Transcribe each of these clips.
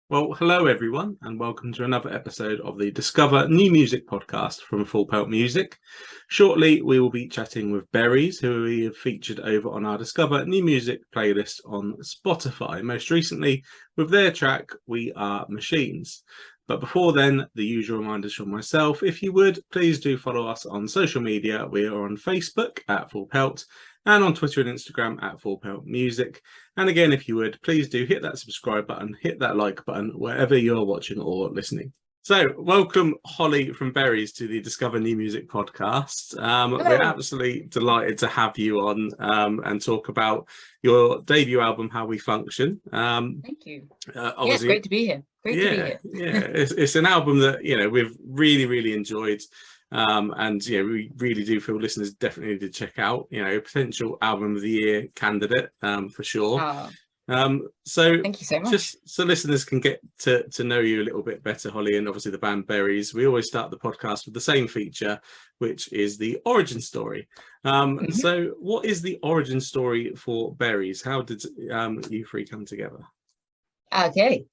Well, hello everyone, and welcome to another episode of the Discover New Music podcast from Pelt Music. Shortly, we will be chatting with Berries, who we have featured over on our Discover New Music playlist on Spotify, most recently with their track We Are Machines. But before then, the usual reminders from myself. If you would, please do follow us on social media. We are on Facebook at Pelt and on Twitter and Instagram at Pelt Music. And again, if you would, please do hit that subscribe button, hit that like button, wherever you're watching or listening. So welcome, Holly from Berries, to the Discover New Music podcast. We're absolutely delighted to have you on and talk about your debut album, How We Function. Thank you. It's great to be here. Great to be here. It's an album that, we've really enjoyed. And we really do feel listeners definitely need to check out, a potential album of the year candidate for sure. So thank you so much. Just so listeners can get to know you a little bit better, Holly, and obviously the band Berries, we always start the podcast with the same feature, which is the origin story. So what is the origin story for Berries? How did you three come together? Okay.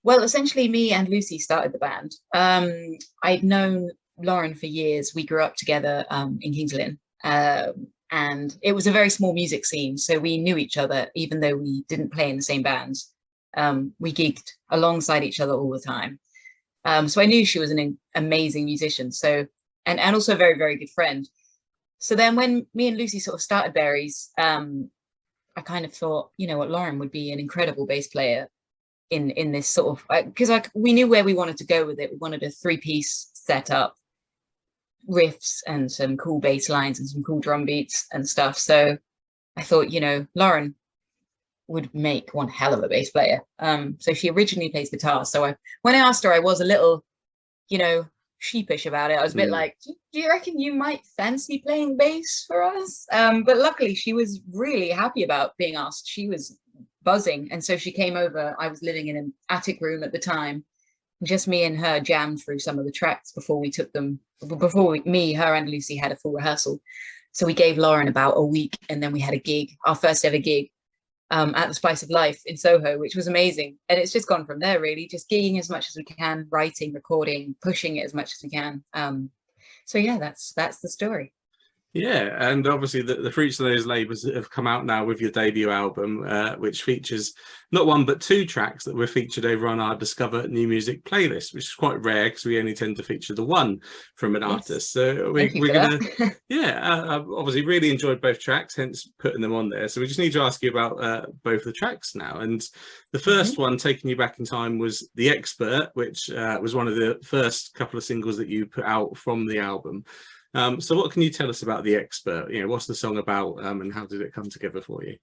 Well, essentially me and Lucy started the band. I'd known Lauren for years. We grew up together in Kings Lynn. And it was a very small music scene. So we knew each other, even though we didn't play in the same bands. We gigged alongside each other all the time. So I knew she was an amazing musician. So, and also a very, very good friend. So then when me and Lucy sort of started Berries, I kind of thought, Lauren would be an incredible bass player in this sort of, because we knew where we wanted to go with it. We wanted a 3-piece setup, riffs and some cool bass lines and some cool drum beats and stuff. So I thought, Lauren would make one hell of a bass player. So she originally plays guitar. So when I asked her, I was a little, sheepish about it. I was a bit like, do you reckon you might fancy playing bass for us? But luckily she was really happy about being asked. She was buzzing. And so she came over. I was living in an attic room at the time. Just me and her jammed through some of the tracks before we took them, me, her and Lucy had a full rehearsal. So we gave Lauren about a week, and then we had a gig, our first ever gig at the Spice of Life in Soho, which was amazing. And it's just gone from there, really, just gigging as much as we can, writing, recording, pushing it as much as we can. So yeah, that's the story. Yeah, and obviously the fruits of those labours have come out now with your debut album, which features not one but 2 tracks that were featured over on our Discover New Music playlist, which is quite rare because we only tend to feature the one from an artist. So we're gonna, obviously really enjoyed both tracks, hence putting them on there. So we just need to ask you about both the tracks now. And the first one, taking you back in time, was The Expert, which was one of the first couple of singles that you put out from the album. So what can you tell us about The Expert? What's the song about, and how did it come together for you?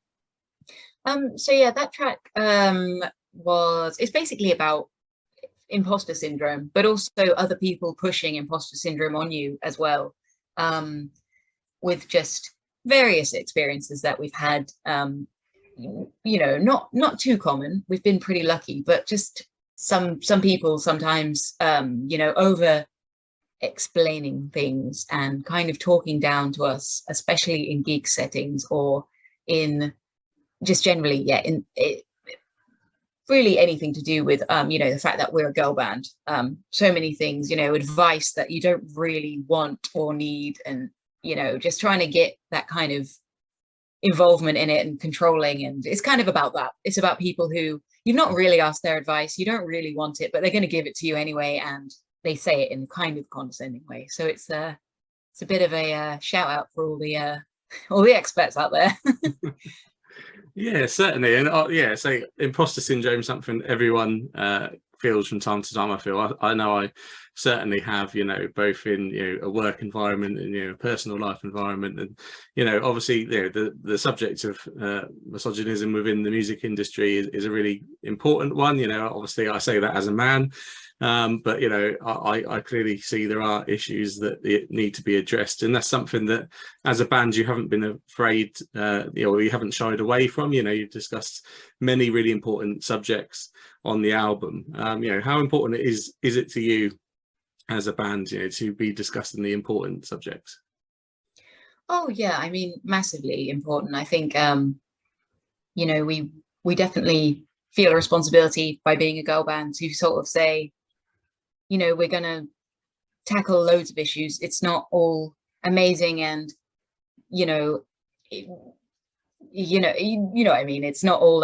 So yeah, that track it's basically about imposter syndrome, but also other people pushing imposter syndrome on you as well, with just various experiences that we've had. Not too common. We've been pretty lucky, but just some people sometimes over explaining things and kind of talking down to us, especially in gig settings or in just generally, really anything to do with the fact that we're a girl band. So many things, advice that you don't really want or need, and just trying to get that kind of involvement in it and controlling. And it's kind of about that. It's about people who you've not really asked their advice, you don't really want it, but they're going to give it to you anyway, and they say it in kind of condescending way. So it's a bit of a shout out for all the experts out there. Yeah, certainly. And so imposter syndrome, something everyone feels from time to time. I feel I know I certainly have, both in a work environment and a personal life environment. And obviously the subject of misogynism within the music industry is a really important one. Obviously I say that as a man, but I clearly see there are issues that need to be addressed, and that's something that as a band you haven't been afraid, you haven't shied away from. You've discussed many really important subjects on the album. How important is it to you as a band, to be discussing the important subjects? Oh yeah, I mean, massively important. I think we definitely feel a responsibility by being a girl band to sort of say, we're going to tackle loads of issues. It's not all amazing, and it, what I mean. It's not all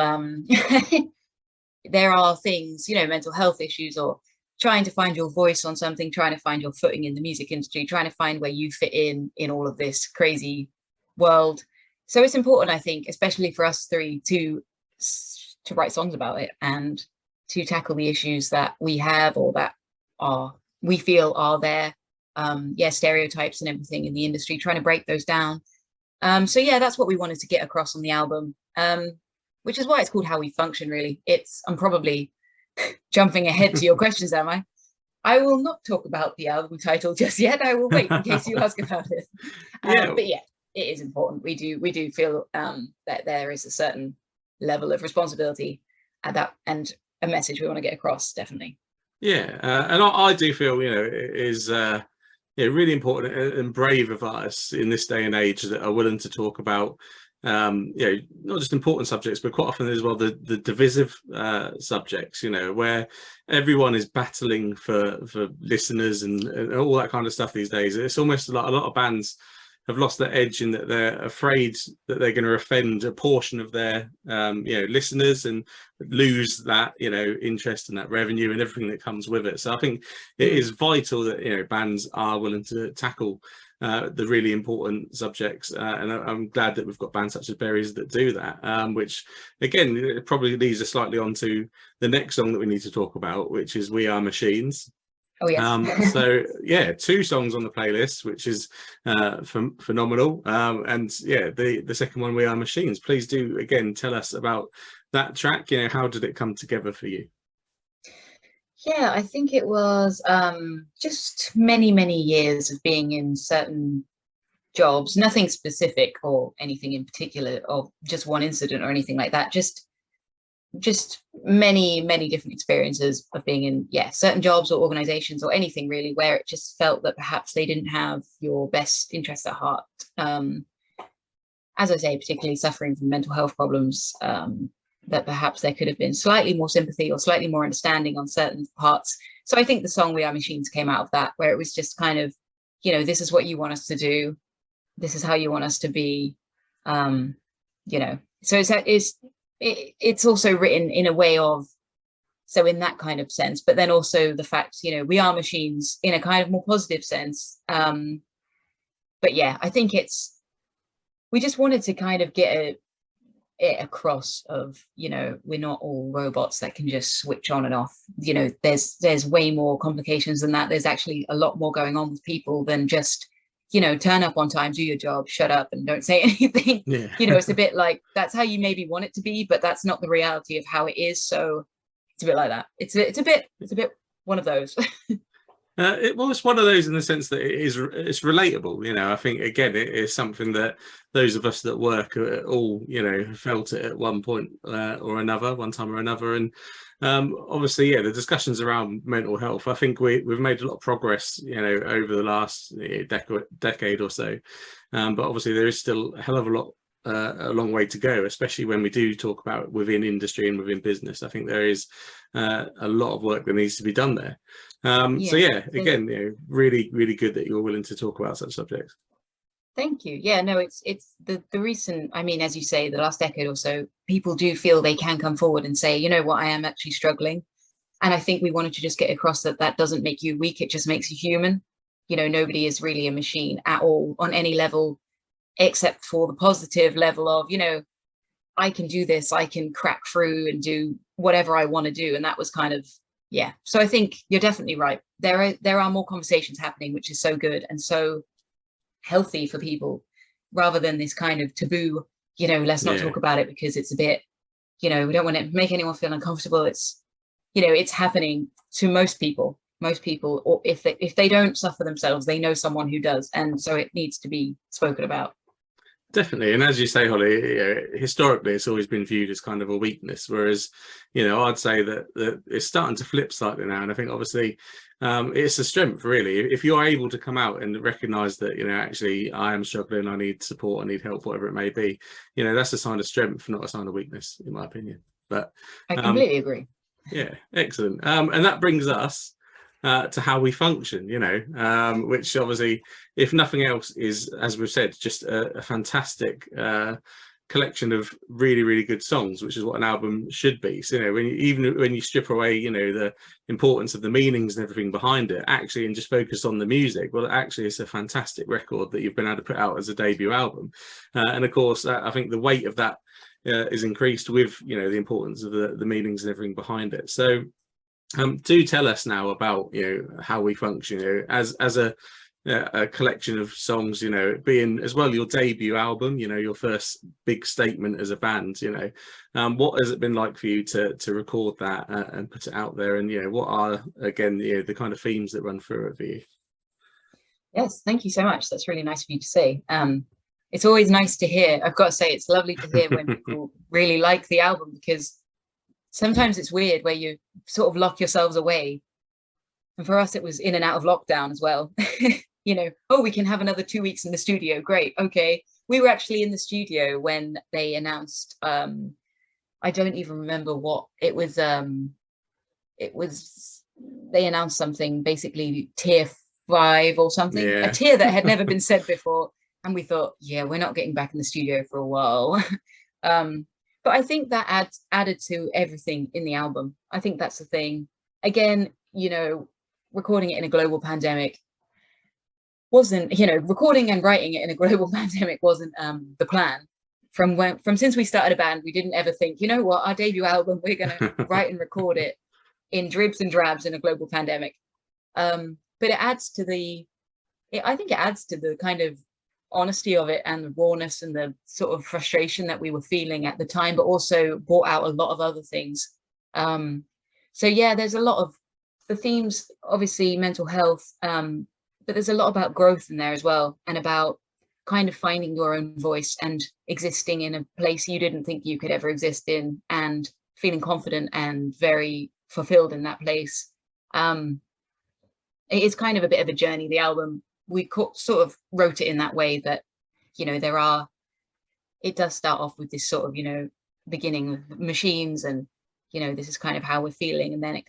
there are things, mental health issues, or trying to find your voice on something, trying to find your footing in the music industry, trying to find where you fit in all of this crazy world. So it's important, I think, especially for us three, to write songs about it and to tackle the issues that we have, or that we feel are there. Stereotypes and everything in the industry, trying to break those down. So yeah, that's what we wanted to get across on the album, which is why it's called How We Function, really. I'm probably jumping ahead to your questions, am I? I will not talk about the album title just yet. I will wait in case you ask about it. But yeah, it is important. We do feel that there is a certain level of responsibility at that, and a message we want to get across, definitely. Yeah, and I do feel, it is really important and brave of artists in this day and age that are willing to talk about, not just important subjects, but quite often as well the divisive subjects, where everyone is battling for listeners and all that kind of stuff these days. It's almost like a lot of bands have lost their edge in that they're afraid that they're going to offend a portion of their listeners and lose that interest and that revenue and everything that comes with it. So I think it is vital that bands are willing to tackle the really important subjects, and I'm glad that we've got bands such as Berries that do that, which again it probably leads us slightly on to the next song that we need to talk about, which is We Are Machines. Oh yes. So yeah, 2 songs on the playlist, which is phenomenal. And yeah, the second one, We Are Machines. Please do again tell us about that track. How did it come together for you? Yeah, I think it was just many years of being in certain jobs, nothing specific or anything in particular, or just one incident or anything like that. Just many different experiences of being in certain jobs or organizations or anything really, where it just felt that perhaps they didn't have your best interests at heart. As I say, particularly suffering from mental health problems, that perhaps there could have been slightly more sympathy or slightly more understanding on certain parts. So I think the song We Are Machines came out of that, where it was just kind of, this is what you want us to do, this is how you want us to be, so it's also written in a way of, so in that kind of sense, but then also the fact, we are machines in a kind of more positive sense. But yeah, I think we just wanted to kind of get it across of, we're not all robots that can just switch on and off. There's way more complications than that. There's actually a lot more going on with people than just, turn up on time, do your job, shut up and don't say anything. Yeah. It's a bit like, that's how you maybe want it to be, but that's not the reality of how it is. So it's a bit like that. It's a bit one of those. It's one of those in the sense that it's relatable. I think again it is something that those of us that work all felt it at one point or another, one time or another. And obviously the discussions around mental health, I think we've made a lot of progress over the last decade or so, but obviously there is still a hell of a long way to go, especially when we do talk about within industry and within business. I think there is a lot of work that needs to be done there. So yeah, again, really good that you're willing to talk about such subjects. Thank you. Yeah, no, it's the recent, I mean, as you say, the last decade or so, people do feel they can come forward and say, what, I am actually struggling. And I think we wanted to just get across that doesn't make you weak, it just makes you human. Nobody is really a machine at all on any level, except for the positive level of, I can do this, I can crack through and do whatever I want to do. And that was kind of, so I think you're definitely right. There are more conversations happening, which is so good and so healthy for people, rather than this kind of taboo, let's not talk about it because it's a bit, we don't want to make anyone feel uncomfortable. It's, it's happening to most people, or if they don't suffer themselves, they know someone who does. And so it needs to be spoken about. Definitely. And as you say, Holly, historically, it's always been viewed as kind of a weakness, whereas, I'd say that it's starting to flip slightly now. And I think obviously it's a strength, really. If you're able to come out and recognize that, actually, I am struggling, I need support, I need help, whatever it may be, that's a sign of strength, not a sign of weakness, in my opinion. But I completely agree. yeah, excellent. And that brings us to how we function, which obviously, if nothing else, is, as we've said, just a fantastic collection of really, really good songs, which is what an album should be. So, even when you strip away, the importance of the meanings and everything behind it, actually, and just focus on the music, well, actually, it's a fantastic record that you've been able to put out as a debut album. And of course, I think the weight of that is increased with, the importance of the meanings and everything behind it. So, do tell us now about how we function, as a collection of songs, being as well your debut album, your first big statement as a band. What has it been like for you to record that and put it out there, and what are, again, the kind of themes that run through it for you? Yes, thank you so much. That's really nice of you to say. It's always nice to hear. I've got to say, it's lovely to hear when people really like the album, because sometimes it's weird where you sort of lock yourselves away. And for us, it was in and out of lockdown as well. Oh, we can have another 2 weeks in the studio. Great. Okay. We were actually in the studio when they announced, I don't even remember what it was. They announced something, basically tier 5 or something, Yeah. a tier that had never been said before. And we thought, yeah, we're not getting back in the studio for a while. But I think that added to everything in the album. I think that's the thing. Again, recording it in a global pandemic wasn't, recording and writing it in a global pandemic wasn't the plan. From since we started a band, we didn't ever think, our debut album, we're going to write and record it in dribs and drabs in a global pandemic. But it adds to I think it adds to the kind of honesty of it and the rawness and the sort of frustration that we were feeling at the time, but also brought out a lot of other things. So yeah, there's a lot of the themes, obviously mental health, but there's a lot about growth in there as well, and about kind of finding your own voice and existing in a place you didn't think you could ever exist in, and feeling confident and very fulfilled in that place. It is kind of a bit of a journey, the album. We sort of wrote it in that way that, it does start off with this sort of, beginning with machines, and, this is kind of how we're feeling. And then it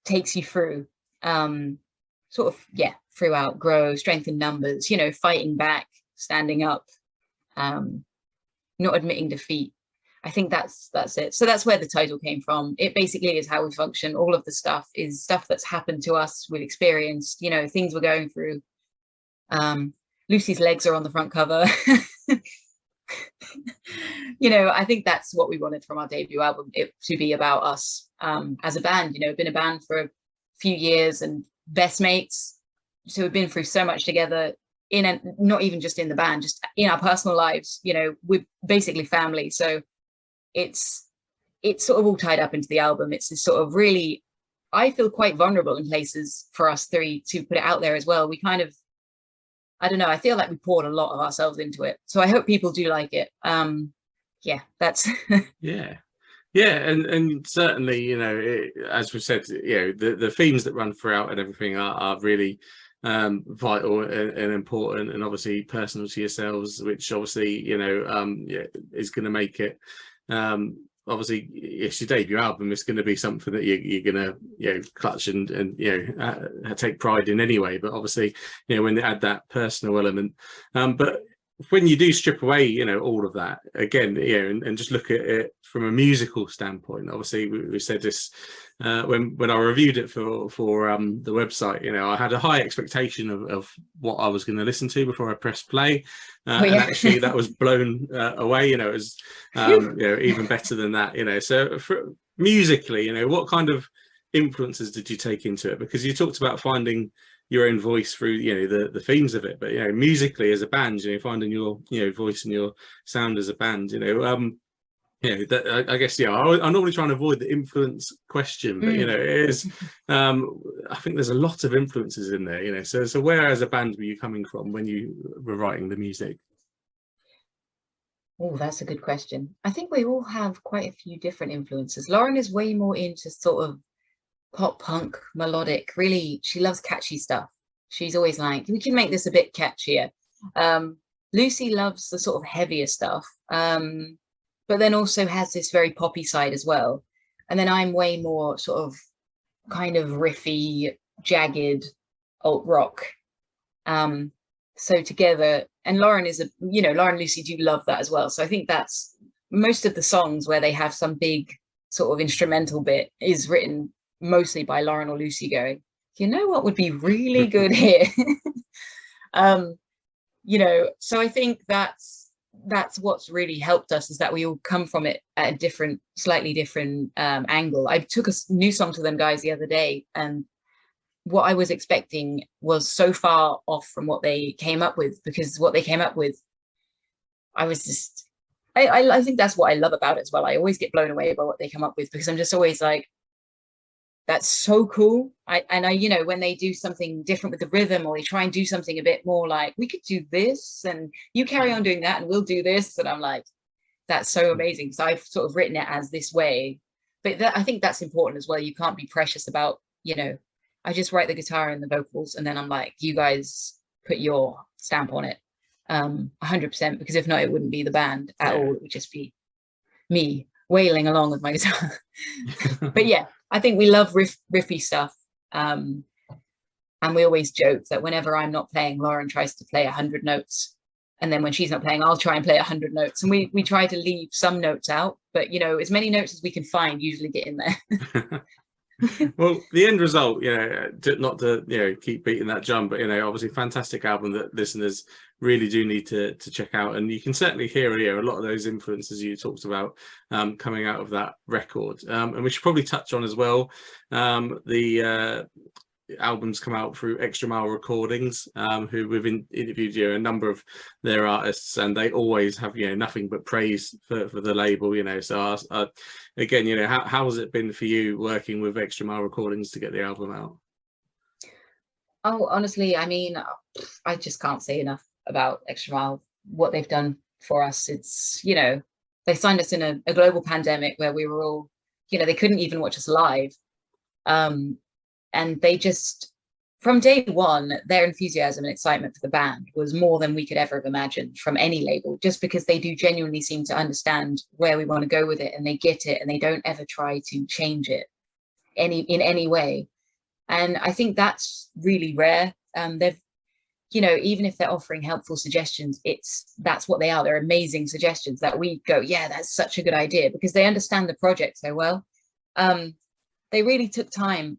takes you through, throughout, grow, strength in numbers, fighting back, standing up, not admitting defeat. I think that's it. So that's where the title came from. It basically is how we function. All of the stuff is stuff that's happened to us, we've experienced, things we're going through. Lucy's legs are on the front cover. I think that's what we wanted from our debut album, it to be about us as a band. Been a band for a few years and best mates. So we've been through so much together, not even just in the band, just in our personal lives. We're basically family. So it's sort of all tied up into the album. It's this sort of really, I feel quite vulnerable in places for us three to put it out there as well. We kind of, I don't know, I feel like we poured a lot of ourselves into it. So I hope people do like it. That's Yeah. And certainly, as we said, the themes that run throughout and everything are really vital and important, and obviously personal to yourselves, which obviously is going to make it obviously, it's your debut album. It's going to be something that you're going to clutch and take pride in anyway. But obviously, when they add that personal element, but when you do strip away, all of that again, and just look at it from a musical standpoint. Obviously, we said this when I reviewed it for the website. I had a high expectation of what I was going to listen to before I pressed play, and actually that was blown away. It was even better than that. So musically, what kind of influences did you take into it? Because you talked about finding your own voice through the themes of it, but musically as a band, finding your voice and your sound as a band, I guess I normally try and avoid the influence question, but it is I think there's a lot of influences in there, so where as a band were you coming from when you were writing the music? Oh, that's a good question. I think we all have quite a few different influences. Lauren is way more into sort of pop punk, melodic. Really, she loves catchy stuff. She's always like, we can make this a bit catchier. Lucy loves the sort of heavier stuff. but then also has this very poppy side as well. And then I'm way more sort of kind of riffy, jagged alt rock. So together, and Lauren is Lauren and Lucy do love that as well. So I think that's most of the songs where they have some big sort of instrumental bit is written mostly by Lauren or Lucy going, you know what would be really good here? So I think that's what's really helped us, is that we all come from it at a slightly different angle. I took a new song to them guys the other day, and what I was expecting was so far off from what they came up with, because what they came up with, I was just, I think that's what I love about it as well. I always get blown away by what they come up with, because I'm just always like, that's so cool. When they do something different with the rhythm, or they try and do something a bit more like, we could do this and you carry on doing that and we'll do this. And I'm like, that's so amazing. So I've sort of written it as this way, but I think that's important as well. You can't be precious about, I just write the guitar and the vocals, and then I'm like, you guys put your stamp on it 100%, because if not, it wouldn't be the band at all. It would just be me wailing along with my guitar. But yeah, I think we love riffy stuff. And we always joke that whenever I'm not playing, Lauren tries to play 100 notes. And then when she's not playing, I'll try and play 100 notes. And we try to leave some notes out, but as many notes as we can find usually get in there. Well, the end result, not to keep beating that drum, but obviously fantastic album that listeners really do need to check out, and you can certainly hear a lot of those influences you talked about coming out of that record. And we should probably touch on as well the albums come out through Extra Mile Recordings, who we've interviewed a number of their artists, and they always have nothing but praise for the label. So again, how has it been for you working with Extra Mile Recordings to get the album out? Oh, honestly, I mean, I just can't say enough about Extra Mile, what they've done for us. It's they signed us in a global pandemic where we were all they couldn't even watch us live. And they just, from day one, their enthusiasm and excitement for the band was more than we could ever have imagined from any label, just because they do genuinely seem to understand where we want to go with it, and they get it, and they don't ever try to change it in any way. And I think that's really rare. They've, even if they're offering helpful suggestions, that's what they are. They're amazing suggestions that we go, yeah, that's such a good idea, because they understand the project so well. They really took time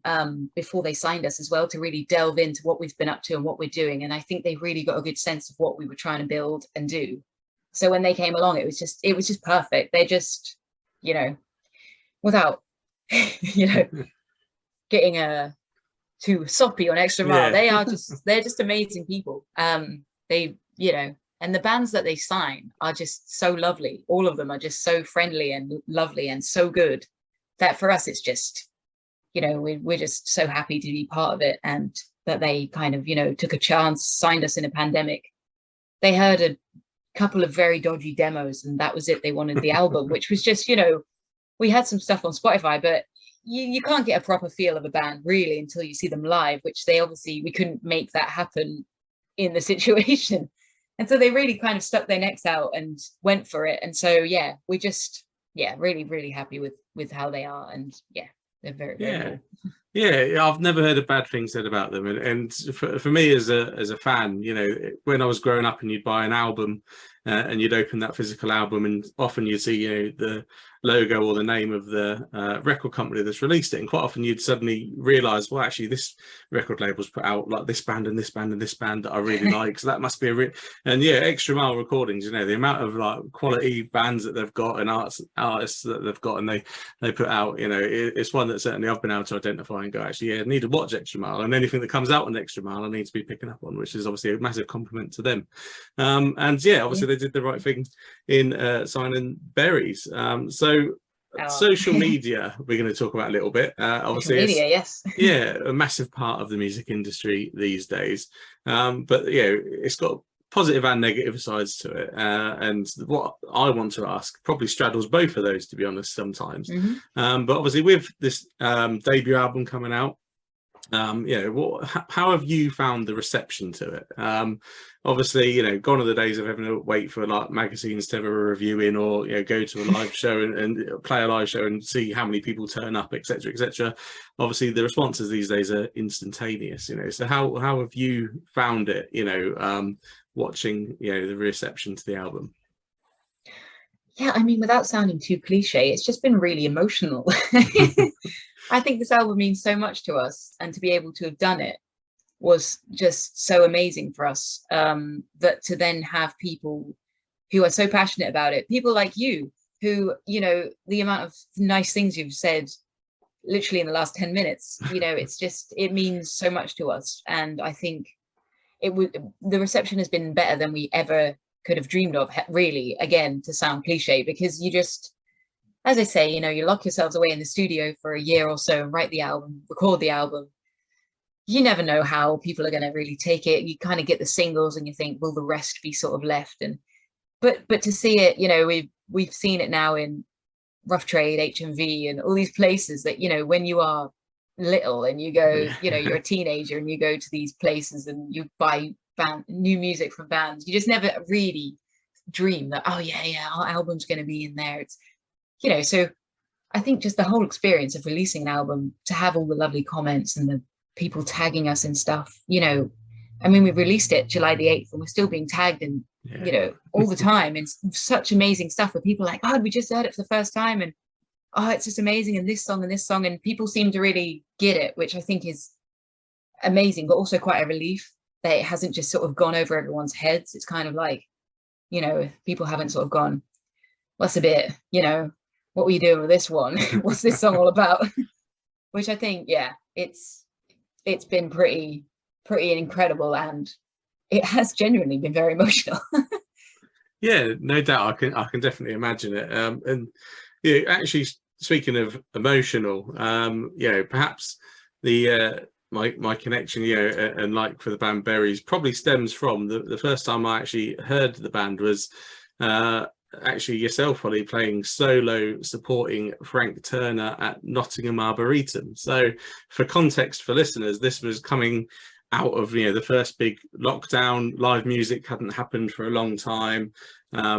before they signed us as well to really delve into what we've been up to and what we're doing. And I think they really got a good sense of what we were trying to build and do. So when they came along, it was just perfect. They just, without, getting too soppy on Extra Mile, they're just amazing people. And the bands that they sign are just so lovely. All of them are just so friendly and lovely and so good that for us, it's just, we're just so happy to be part of it, and that they kind of, took a chance, signed us in a pandemic. They heard a couple of very dodgy demos, and that was it. They wanted the album, which was just, we had some stuff on Spotify, but you can't get a proper feel of a band really until you see them live, which we couldn't make that happen in the situation. And so they really kind of stuck their necks out and went for it. And so, we're just, really, really happy with how they are. And they're very, very cool. Yeah, I've never heard a bad thing said about them. And for me as a fan, when I was growing up and you'd buy an album and you'd open that physical album, and often you'd see, the logo or the name of the record company that's released it. And quite often you'd suddenly realise, well, actually this record label's put out like this band and this band and this band that I really like. So that must be Extra Mile Recordings, the amount of like quality bands that they've got and artists that they've got, and they put out, it's one that certainly I've been able to identify and go, actually, I need to watch Extra Mile, and anything that comes out on Extra Mile I need to be picking up on, which is obviously a massive compliment to them. Obviously they did the right thing in signing Berries. Social media we're going to talk about a little bit. Obviously media, yes. A massive part of the music industry these days, but it's got positive and negative sides to it, and what I want to ask probably straddles both of those, to be honest, sometimes. But obviously with this debut album coming out, How have you found the reception to it? Obviously, gone are the days of having to wait for like magazines to have a review in, or go to a live show and play a live show and see how many people turn up, etc., etc. Obviously, the responses these days are instantaneous. So how have you found it? Watching the reception to the album. Yeah, I mean, without sounding too cliche, it's just been really emotional. I think this album means so much to us, and to be able to have done it was just so amazing for us. That to then have people who are so passionate about it, people like you, who, the amount of nice things you've said literally in the last 10 minutes, it means so much to us. And I think the reception has been better than we ever could have dreamed of, really, again, to sound cliche, because you just, as I say, you lock yourselves away in the studio for a year or so and write the album, record the album. You never know how people are going to really take it. You kind of get the singles and you think, will the rest be sort of left? But to see it, we've seen it now in Rough Trade, HMV, and all these places that, when you are little and you go, you're a teenager and you go to these places and you buy new music from bands, you just never really dream that, oh yeah, our album's going to be in there. It's so I think just the whole experience of releasing an album, to have all the lovely comments and the people tagging us and stuff, I mean, we released it July the 8th and we're still being tagged and all the time, and such amazing stuff where people are like, oh, we just heard it for the first time, and oh, it's just amazing, and this song, and people seem to really get it, which I think is amazing, but also quite a relief that it hasn't just sort of gone over everyone's heads. It's kind of like, people haven't sort of gone, what's a bit, what were you doing with this one? What's this song all about? Which I think, it's been pretty incredible, and it has genuinely been very emotional. Yeah, no doubt. I can definitely imagine it. And actually, speaking of emotional, perhaps the my connection, and like for the band Berries, probably stems from the first time I actually heard the band was actually yourself, Holly, playing solo supporting Frank Turner at Nottingham Arboretum. So for context for listeners, this was coming out of the first big lockdown. Live music hadn't happened for a long time. A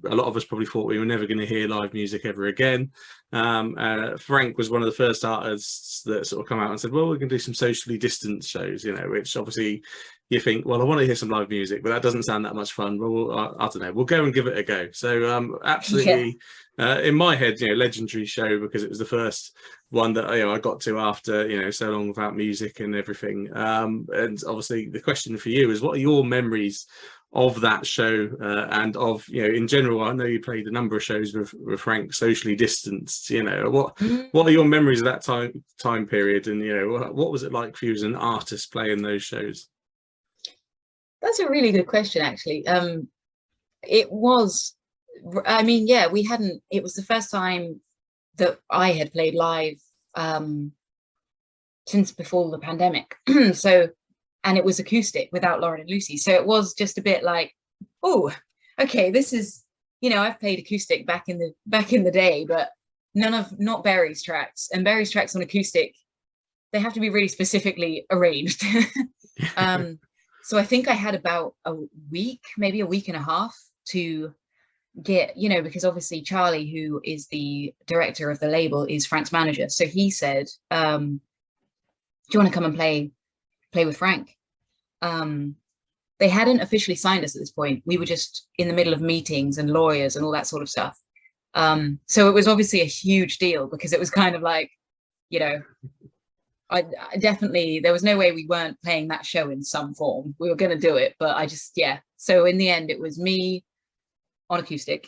lot of us probably thought we were never going to hear live music ever again. Frank was one of the first artists that sort of come out and said, well, we're going to do some socially distanced shows, which obviously you think, well, I want to hear some live music, but that doesn't sound that much fun. Well, I don't know, we'll go and give it a go. So absolutely, in my head, legendary show, because it was the first one that I got to after so long without music and everything. And obviously the question for you is, what are your memories of that show, and of in general? I know you played a number of shows with Frank, socially distanced. What are your memories of that time period, and what was it like for you as an artist playing those shows? That's a really good question, actually. It was, I mean, we hadn't, it was the first time that I had played live since before the pandemic. And it was acoustic without Lauren and Lucy. So it was just a bit like, oh, okay, this is, I've played acoustic back in the day, but not Berry's tracks. And Berry's tracks on acoustic, they have to be really specifically arranged. So I think I had about a week, maybe a week and a half, to get, because obviously Charlie, who is the director of the label, is Frank's manager. So he said, do you want to come and play with Frank? They hadn't officially signed us at this point. We were just in the middle of meetings and lawyers and all that sort of stuff. So it was obviously a huge deal, because it was kind of like, I definitely, there was no way we weren't playing that show in some form. We were going to do it, but so in the end it was me on acoustic.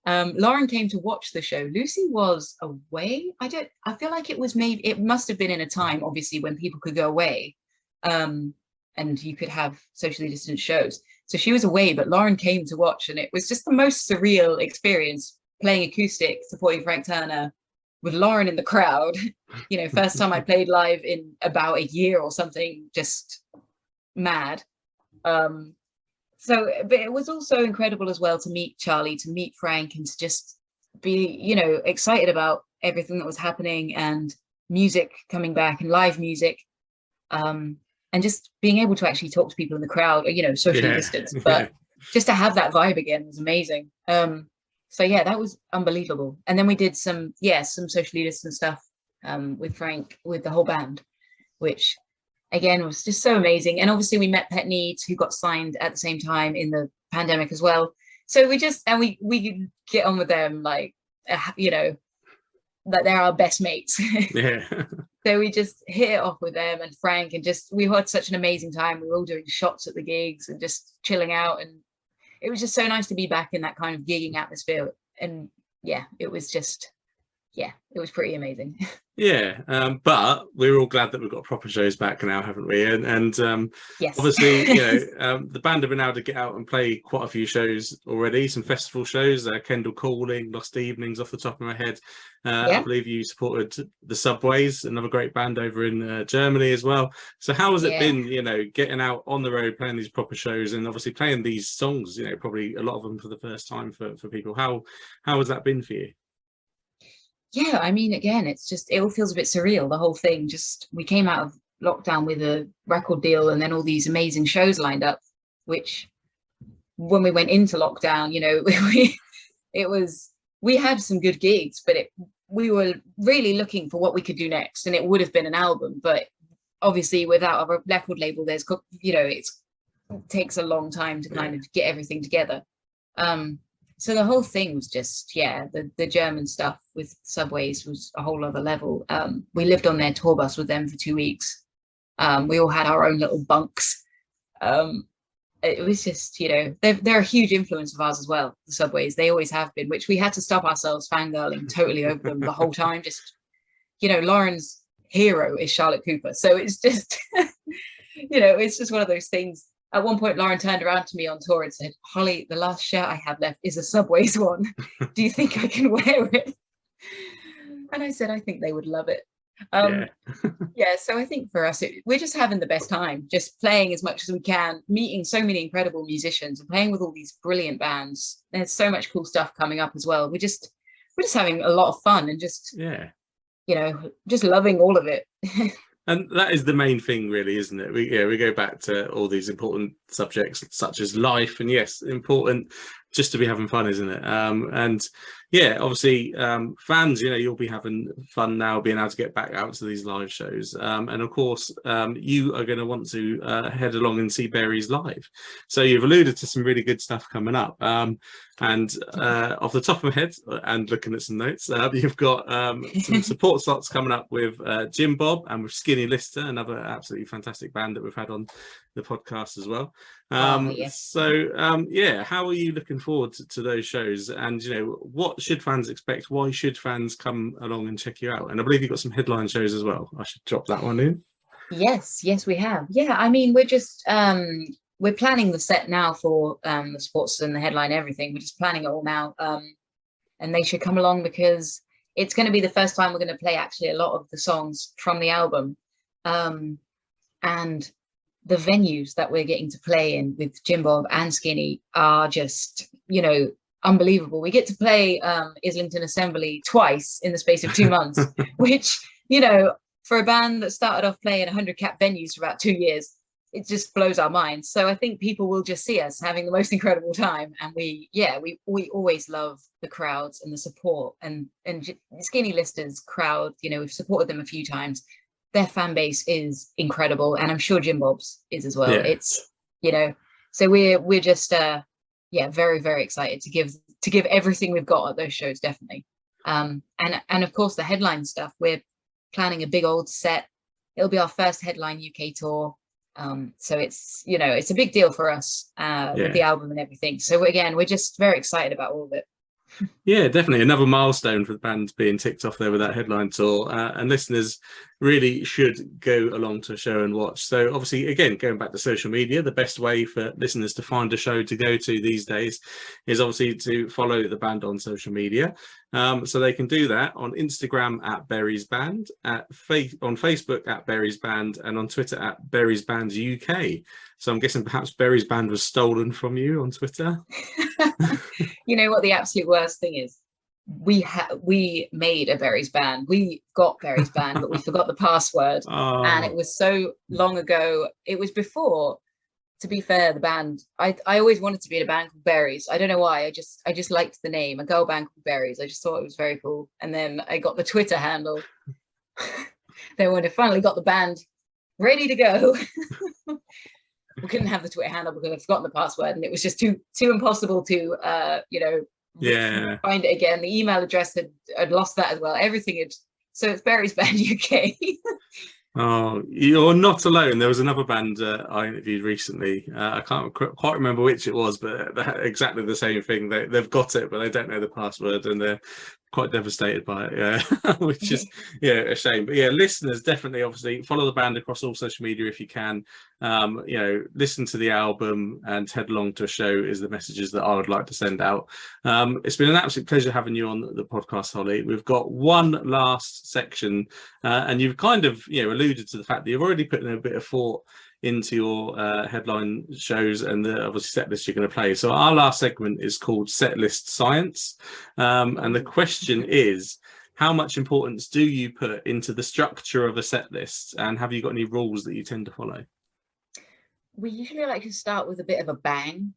Lauren came to watch the show. Lucy was away. I feel like it must have been in a time, obviously, when people could go away, and you could have socially distant shows. So she was away, but Lauren came to watch, and it was just the most surreal experience, playing acoustic, supporting Frank Turner with Lauren in the crowd. First time I played live in about a year or something, just mad. So, but it was also incredible as well to meet Charlie, to meet Frank, and to just be, excited about everything that was happening. And music coming back and live music, and just being able to actually talk to people in the crowd, or, socially distanced, but just to have that vibe again was amazing. So yeah, that was unbelievable. And then we did some socially distant stuff with Frank, with the whole band, which again was just so amazing. And obviously we met Pet Needs, who got signed at the same time in the pandemic as well. So we get on with them like that they're our best mates. Yeah. So we just hit it off with them and Frank, and we had such an amazing time. We were all doing shots at the gigs and just chilling out, and it was just so nice to be back in that kind of gigging atmosphere. And yeah, it was pretty amazing. Yeah, but we're all glad that we've got proper shows back now, haven't we? And Yes. obviously, the band have been able to get out and play quite a few shows already, some festival shows, Kendall Calling, Lost Evenings off the top of my head. I believe you supported the Subways, another great band over in Germany as well. So how has it been, getting out on the road, playing these proper shows, and obviously playing these songs, probably a lot of them for the first time for people. How has that been for you? Yeah, I mean, again, it all feels a bit surreal, the whole thing. Just we came out of lockdown with a record deal and then all these amazing shows lined up, which when we went into lockdown, we had some good gigs, but we were really looking for what we could do next, and it would have been an album. But obviously without a record label, it takes a long time to kind of get everything together. So the whole thing was just, the German stuff with Subways was a whole other level. We lived on their tour bus with them for 2 weeks. We all had our own little bunks. It was just, they're a huge influence of ours as well, the Subways. They always have been, which we had to stop ourselves fangirling totally over them the whole time. Just, Lauren's hero is Charlotte Cooper. So it's just, it's just one of those things. At one point, Lauren turned around to me on tour and said, "Holly, the last shirt I have left is a Subways one. Do you think I can wear it?" And I said, "I think they would love it." So I think for us, we're just having the best time, just playing as much as we can, meeting so many incredible musicians and playing with all these brilliant bands. There's so much cool stuff coming up as well. We're just having a lot of fun and just loving all of it. And that is the main thing, really, isn't it? We go back to all these important subjects such as life, and yes, important just to be having fun, isn't it? And yeah, obviously, fans, you'll be having fun now, being able to get back out to these live shows. And of course, you are going to want to head along and see Berries live. So you've alluded to some really good stuff coming up. And off the top of my head, and looking at some notes, you've got some support slots coming up with Jim Bob and with Skinny Lister, another absolutely fantastic band that we've had on the podcast as well. So how are you looking forward to those shows? And what should fans expect? Why should fans come along and check you out? And I believe you've got some headline shows as well. I should drop that one in. Yes, we have. Yeah, I mean, we're just we're planning the set now for the sports and the headline, everything. We're just planning it all now, and they should come along because it's going to be the first time we're going to play actually a lot of the songs from the album, and the venues that we're getting to play in with Jim Bob and Skinny are just, unbelievable. We get to play Islington Assembly twice in the space of 2 months, which, for a band that started off playing 100-cap venues for about 2 years, it just blows our minds. So I think people will just see us having the most incredible time. And we always love the crowds and the support, and Skinny Lister's crowd, we've supported them a few times. Their fan base is incredible, and I'm sure Jim Bob's is as well. It's so we're just very, very excited to give everything we've got at those shows, definitely. And of course the headline stuff, we're planning a big old set. It'll be our first headline UK tour, so it's it's a big deal for us with the album and everything. So again, we're just very excited about all of it. Yeah, definitely another milestone for the band being ticked off there with that headline tour, and listeners really should go along to a show and watch. So obviously, again, going back to social media, the best way for listeners to find a show to go to these days is obviously to follow the band on social media. So they can do that on Instagram at Berries Band, on Facebook at Berries Band, and on Twitter at Berries Band UK. So I'm guessing perhaps Berries Band was stolen from you on Twitter. You know what the absolute worst thing is? we made a Berries band. We got Berries band, but we forgot the password, and it Oh, was so long ago. It was before, to be fair, the band. I always wanted to be in a band called Berries. I don't know why. I just liked the name, a girl band called Berries. I just thought it was very cool. And then I got the Twitter handle. Then when I finally got the band ready to go, we couldn't have the Twitter handle because I'd forgotten the password, and it was just too impossible to yeah. find it again. The email address had lost that as well. Everything had. So it's Berries Band UK. Oh, you're not alone. There was another band I interviewed recently. I can't quite remember which it was, but exactly the same thing. They've got it, but they don't know the password, and they're quite devastated by it. Yeah, which is a shame. But yeah, listeners, definitely, obviously, follow the band across all social media if you can. Listen to the album and head along to a show is the messages that I would like to send out. It's been an absolute pleasure having you on the podcast, Holly. We've got one last section, and you've kind of alluded to the fact that you've already put in a bit of thought into your headline shows and the obviously set list you're going to play. So our last segment is called Setlist Science, and the question is, how much importance do you put into the structure of a set list, and have you got any rules that you tend to follow? We usually like to start with a bit of a bang.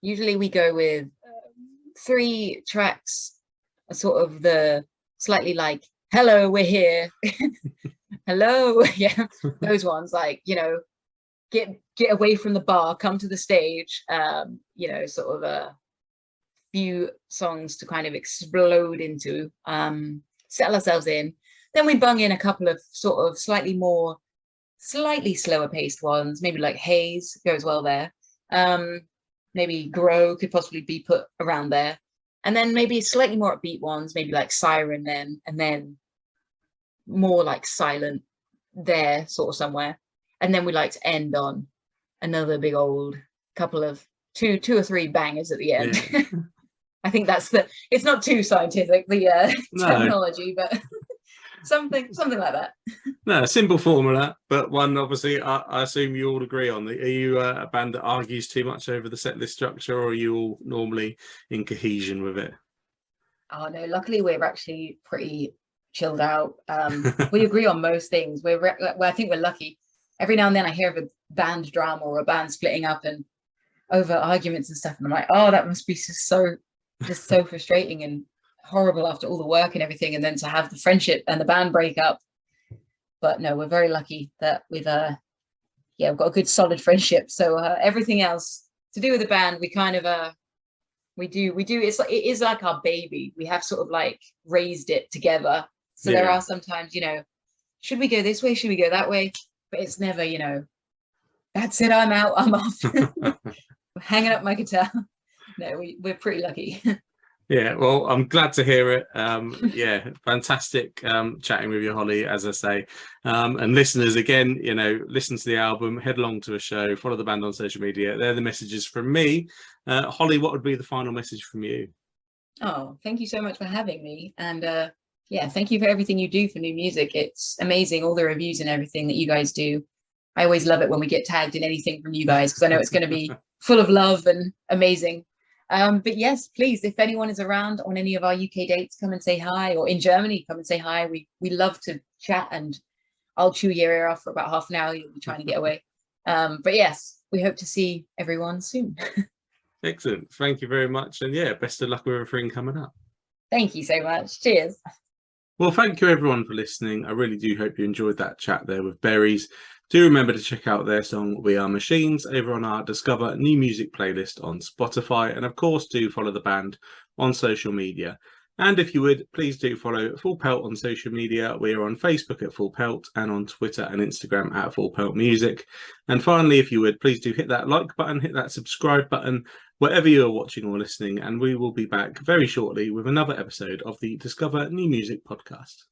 Usually we go with 3 tracks, sort of the slightly like, hello, we're here. Hello. Yeah, those ones, like, get away from the bar, come to the stage. Sort of a few songs to kind of explode into, settle ourselves in. Then we bung in a couple of sort of slightly slower paced ones, maybe like Haze goes well there. Maybe Grow could possibly be put around there. And then maybe slightly more upbeat ones, maybe like Siren then, and then more like Silent there, sort of somewhere. And then we like to end on another big old couple of two or 3 bangers at the end. Yeah. I think it's not too scientific, the terminology, but something like that. No, simple formula, but one obviously I assume you all agree on. Are you a band that argues too much over the set list structure, or are you all normally in cohesion with it? Oh no, luckily we're actually pretty chilled out. We agree on most things. I think we're lucky. Every now and then I hear of a band drama or a band splitting up and over arguments and stuff, and I'm like, oh, that must be just so frustrating and horrible after all the work and everything, and then to have the friendship and the band break up. But no, we're very lucky that we've got a good solid friendship. So everything else to do with the band, we kind of we do it is like our baby. We have sort of like raised it together. So there are sometimes, should we go this way, should we go that way, but it's never, that's it, I'm out, I'm off. Hanging up my guitar. No, we're pretty lucky. Yeah, well, I'm glad to hear it. Fantastic chatting with you, Holly, as I say. And listeners, again, listen to the album, head along to a show, follow the band on social media. They're the messages from me. Holly, what would be the final message from you? Oh, thank you so much for having me. And thank you for everything you do for new music. It's amazing, all the reviews and everything that you guys do. I always love it when we get tagged in anything from you guys, because I know it's going to be full of love and amazing. But yes, please, if anyone is around on any of our UK dates, come and say hi, or in Germany, come and say hi. We love to chat, and I'll chew your ear off for about half an hour. You'll be trying to get away. But yes, we hope to see everyone soon. Excellent. Thank you very much. And best of luck with everything coming up. Thank you so much. Cheers. Well, thank you everyone for listening. I really do hope you enjoyed that chat there with Berries. Do remember to check out their song We Are Machines over on our Discover New Music playlist on Spotify. And of course, do follow the band on social media. And if you would, please do follow Full Pelt on social media. We are on Facebook at Full Pelt and on Twitter and Instagram at Full Pelt Music. And finally, if you would, please do hit that like button, hit that subscribe button, wherever you are watching or listening. And we will be back very shortly with another episode of the Discover New Music podcast.